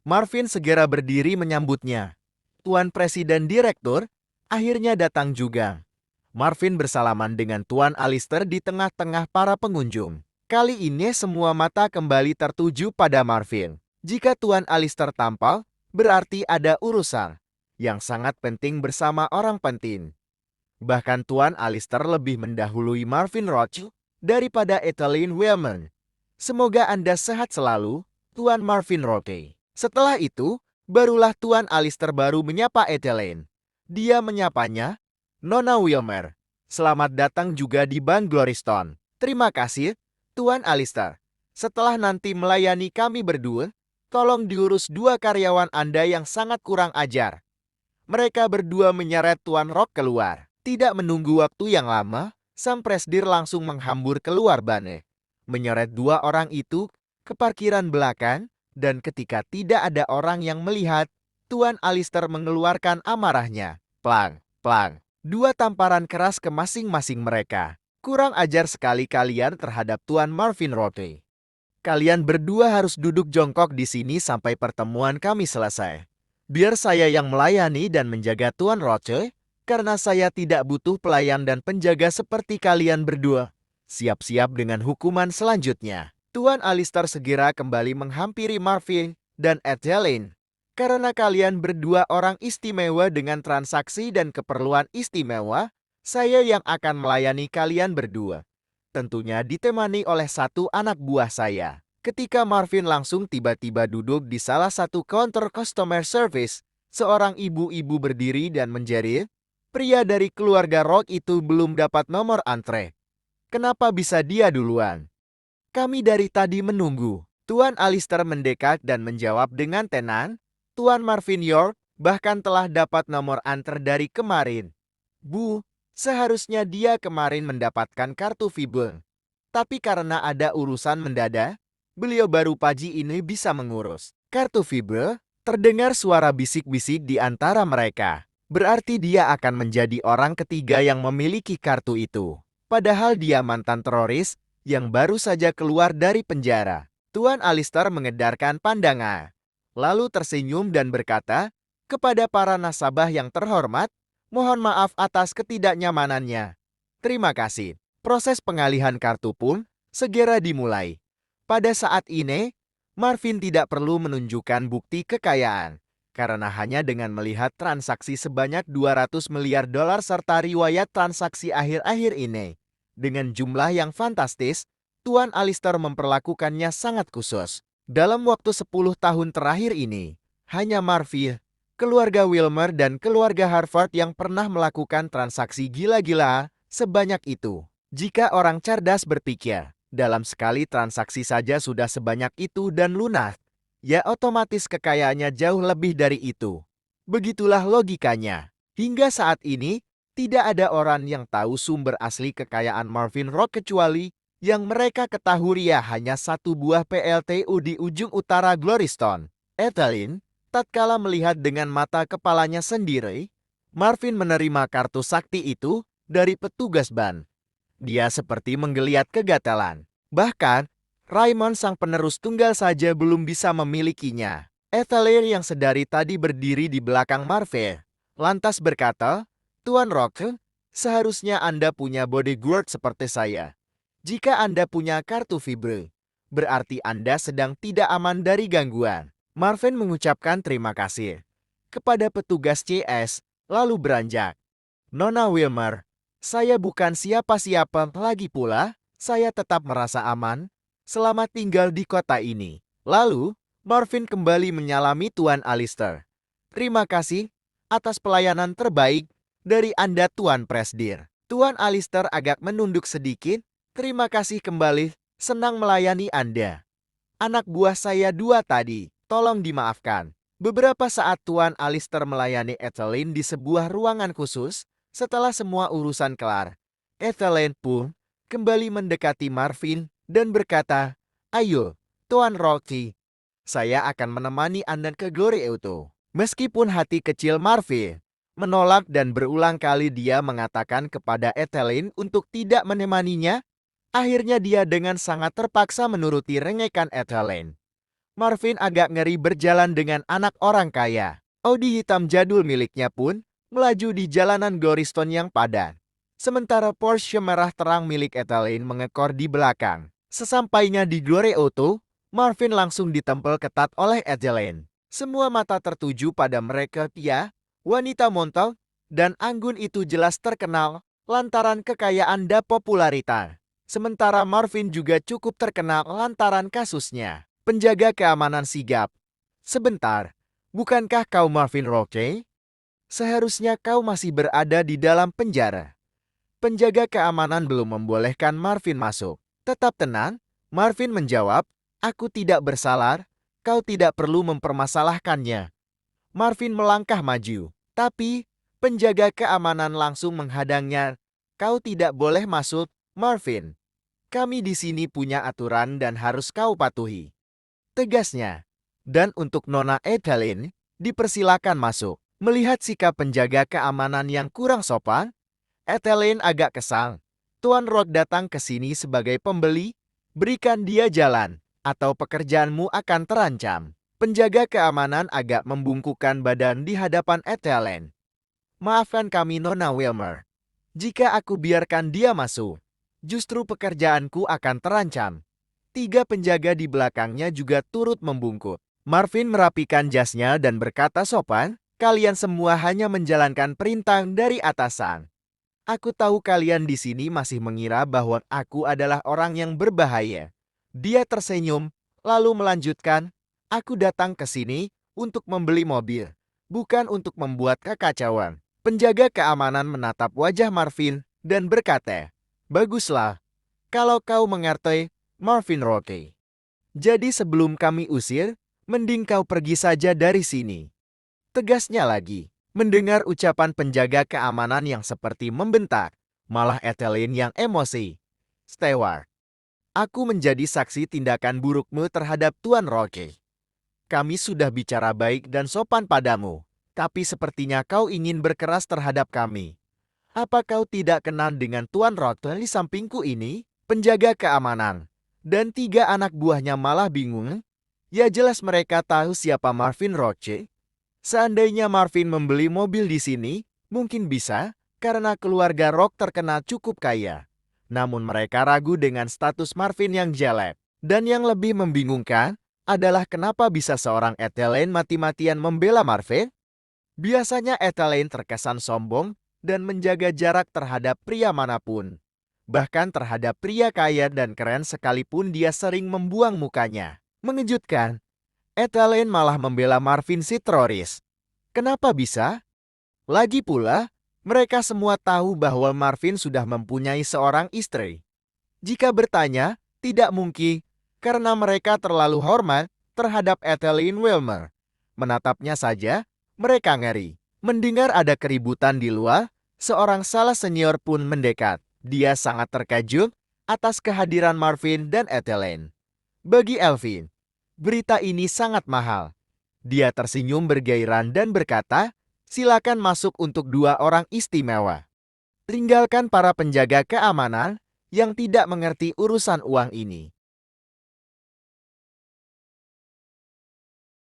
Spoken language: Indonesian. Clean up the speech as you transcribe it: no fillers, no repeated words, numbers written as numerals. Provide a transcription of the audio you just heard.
Marvin segera berdiri menyambutnya. Tuan Presiden Direktur akhirnya datang juga. Marvin bersalaman dengan Tuan Alistair di tengah-tengah para pengunjung. Kali ini semua mata kembali tertuju pada Marvin. Jika Tuan Alistair tampil, berarti ada urusan yang sangat penting bersama orang penting. Bahkan Tuan Alistair lebih mendahului Marvin Roach daripada Ethelyn Wilman. Semoga Anda sehat selalu, Tuan Marvin Roach. Setelah itu, barulah Tuan Alistair baru menyapa Ethelyn. Dia menyapanya, Nona Wilmer. Selamat datang juga di Bank Glorystone. Terima kasih, Tuan Alistair. Setelah nanti melayani kami berdua, tolong diurus dua karyawan Anda yang sangat kurang ajar. Mereka berdua menyeret Tuan Rock keluar. Tidak menunggu waktu yang lama, sang presdir langsung menghambur keluar bane. Menyeret dua orang itu ke parkiran belakang, dan ketika tidak ada orang yang melihat, Tuan Alistair mengeluarkan amarahnya. Plang, plang. Dua tamparan keras ke masing-masing mereka. Kurang ajar sekali kalian terhadap Tuan Marvin Rote. Kalian berdua harus duduk jongkok di sini sampai pertemuan kami selesai. Biar saya yang melayani dan menjaga Tuan Roche, karena saya tidak butuh pelayan dan penjaga seperti kalian berdua. Siap-siap dengan hukuman selanjutnya. Tuan Alistair segera kembali menghampiri Marvin dan Ethelyn. Karena kalian berdua orang istimewa dengan transaksi dan keperluan istimewa, saya yang akan melayani kalian berdua. Tentunya ditemani oleh satu anak buah saya. Ketika Marvin langsung tiba-tiba duduk di salah satu counter customer service, seorang ibu-ibu berdiri dan menjerit, pria dari keluarga Rock itu belum dapat nomor antre. Kenapa bisa dia duluan? Kami dari tadi menunggu. Tuan Alistair mendekat dan menjawab dengan tenang, Tuan Marvin York bahkan telah dapat nomor antre dari kemarin. Bu, seharusnya dia kemarin mendapatkan kartu fiber. Tapi karena ada urusan mendadak, beliau baru pagi ini bisa mengurus. Kartu fiber, terdengar suara bisik-bisik di antara mereka. Berarti dia akan menjadi orang ketiga yang memiliki kartu itu. Padahal dia mantan teroris yang baru saja keluar dari penjara. Tuan Alistair mengedarkan pandangan, lalu tersenyum dan berkata, kepada para nasabah yang terhormat, mohon maaf atas ketidaknyamanannya. Terima kasih. Proses pengalihan kartu pun segera dimulai. Pada saat ini, Marvin tidak perlu menunjukkan bukti kekayaan. Karena hanya dengan melihat transaksi sebanyak 200 miliar dolar serta riwayat transaksi akhir-akhir ini. Dengan jumlah yang fantastis, Tuan Alistair memperlakukannya sangat khusus. Dalam waktu 10 tahun terakhir ini, hanya Marvin, keluarga Wilmer dan keluarga Harvard yang pernah melakukan transaksi gila-gila sebanyak itu. Jika orang cerdas berpikir, dalam sekali transaksi saja sudah sebanyak itu dan lunas, ya otomatis kekayaannya jauh lebih dari itu. Begitulah logikanya. Hingga saat ini, tidak ada orang yang tahu sumber asli kekayaan Marvin Rock kecuali yang mereka ketahui hanya satu buah PLTU di ujung utara Glorystone. Ethelyn, tatkala melihat dengan mata kepalanya sendiri, Marvin menerima kartu sakti itu dari petugas ban. Dia seperti menggeliat kegatalan. Bahkan, Raymond sang penerus tunggal saja belum bisa memilikinya. Ethelyn yang sedari tadi berdiri di belakang Marvin, lantas berkata, Tuan Rock, seharusnya Anda punya bodyguard seperti saya. Jika Anda punya kartu fiber, berarti Anda sedang tidak aman dari gangguan. Marvin mengucapkan terima kasih kepada petugas CS, lalu beranjak. Nona Wilmer, saya bukan siapa-siapa lagi pula, saya tetap merasa aman selama tinggal di kota ini. Lalu, Marvin kembali menyalami Tuan Alistair. Terima kasih atas pelayanan terbaik dari Anda Tuan Presdir. Tuan Alistair agak menunduk sedikit. Terima kasih kembali, senang melayani Anda. Anak buah saya dua tadi, tolong dimaafkan. Beberapa saat Tuan Alistair melayani Ethelyn di sebuah ruangan khusus, setelah semua urusan kelar, Ethelyn pun kembali mendekati Marvin dan berkata, ayo, Tuan Rocky, saya akan menemani Anda ke Glory Auto. Meskipun hati kecil Marvin menolak dan berulang kali dia mengatakan kepada Ethelyn untuk tidak menemaninya, akhirnya dia dengan sangat terpaksa menuruti rengekan Ethelyn. Marvin agak ngeri berjalan dengan anak orang kaya. Audi hitam jadul miliknya pun melaju di jalanan Goriston yang padat. Sementara Porsche merah terang milik Ethelene mengekor di belakang. Sesampainya di Glory Auto, Marvin langsung ditempel ketat oleh Ethelene. Semua mata tertuju pada mereka. Dia, wanita montok, dan anggun itu jelas terkenal lantaran kekayaan dan popularitas. Sementara Marvin juga cukup terkenal lantaran kasusnya. Penjaga keamanan sigap. Sebentar, bukankah kau Marvin Roque? Seharusnya kau masih berada di dalam penjara. Penjaga keamanan belum membolehkan Marvin masuk. Tetap tenang, Marvin menjawab, aku tidak bersalah, kau tidak perlu mempermasalahkannya. Marvin melangkah maju, tapi penjaga keamanan langsung menghadangnya. Kau tidak boleh masuk, Marvin. Kami di sini punya aturan dan harus kau patuhi. Tegasnya. Dan untuk Nona Ethelene, dipersilakan masuk. Melihat sikap penjaga keamanan yang kurang sopan, Ethelene agak kesal. Tuan Rock datang ke sini sebagai pembeli, berikan dia jalan, atau pekerjaanmu akan terancam. Penjaga keamanan agak membungkukkan badan di hadapan Ethelene. Maafkan kami Nona Wilmer. Jika aku biarkan dia masuk, justru pekerjaanku akan terancam. 3 penjaga di belakangnya juga turut membungkuk. Marvin merapikan jasnya dan berkata sopan, kalian semua hanya menjalankan perintah dari atasan. Aku tahu kalian di sini masih mengira bahwa aku adalah orang yang berbahaya. Dia tersenyum, lalu melanjutkan, aku datang ke sini untuk membeli mobil, bukan untuk membuat kekacauan. Penjaga keamanan menatap wajah Marvin dan berkata, baguslah, kalau kau mengerti, Marvin Roque. Jadi sebelum kami usir, mending kau pergi saja dari sini. Tegasnya lagi. Mendengar ucapan penjaga keamanan yang seperti membentak, malah Ethelene yang emosi. Steward, aku menjadi saksi tindakan burukmu terhadap Tuan Roque. Kami sudah bicara baik dan sopan padamu, tapi sepertinya kau ingin berkeras terhadap kami. Apa kau tidak kenal dengan Tuan Roque di sampingku ini? Penjaga keamanan dan 3 anak buahnya malah bingung. Ya jelas mereka tahu siapa Marvin Roque. Seandainya Marvin membeli mobil di sini, mungkin bisa, karena keluarga Rock terkenal cukup kaya. Namun mereka ragu dengan status Marvin yang jelek. Dan yang lebih membingungkan adalah kenapa bisa seorang Ethelene mati-matian membela Marvin? Biasanya Ethelene terkesan sombong dan menjaga jarak terhadap pria manapun. Bahkan terhadap pria kaya dan keren sekalipun dia sering membuang mukanya. Mengejutkan, Ethelene malah membela Marvin si teroris. Kenapa bisa? Lagi pula, mereka semua tahu bahwa Marvin sudah mempunyai seorang istri. Jika bertanya, tidak mungkin, karena mereka terlalu hormat terhadap Ethelene Wilmer. Menatapnya saja, mereka ngeri. Mendengar ada keributan di luar, seorang salah senior pun mendekat. Dia sangat terkejut atas kehadiran Marvin dan Ethelene. Bagi Elvin, berita ini sangat mahal. Dia tersenyum bergairan dan berkata, silakan masuk untuk 2 orang istimewa. Tinggalkan para penjaga keamanan yang tidak mengerti urusan uang ini.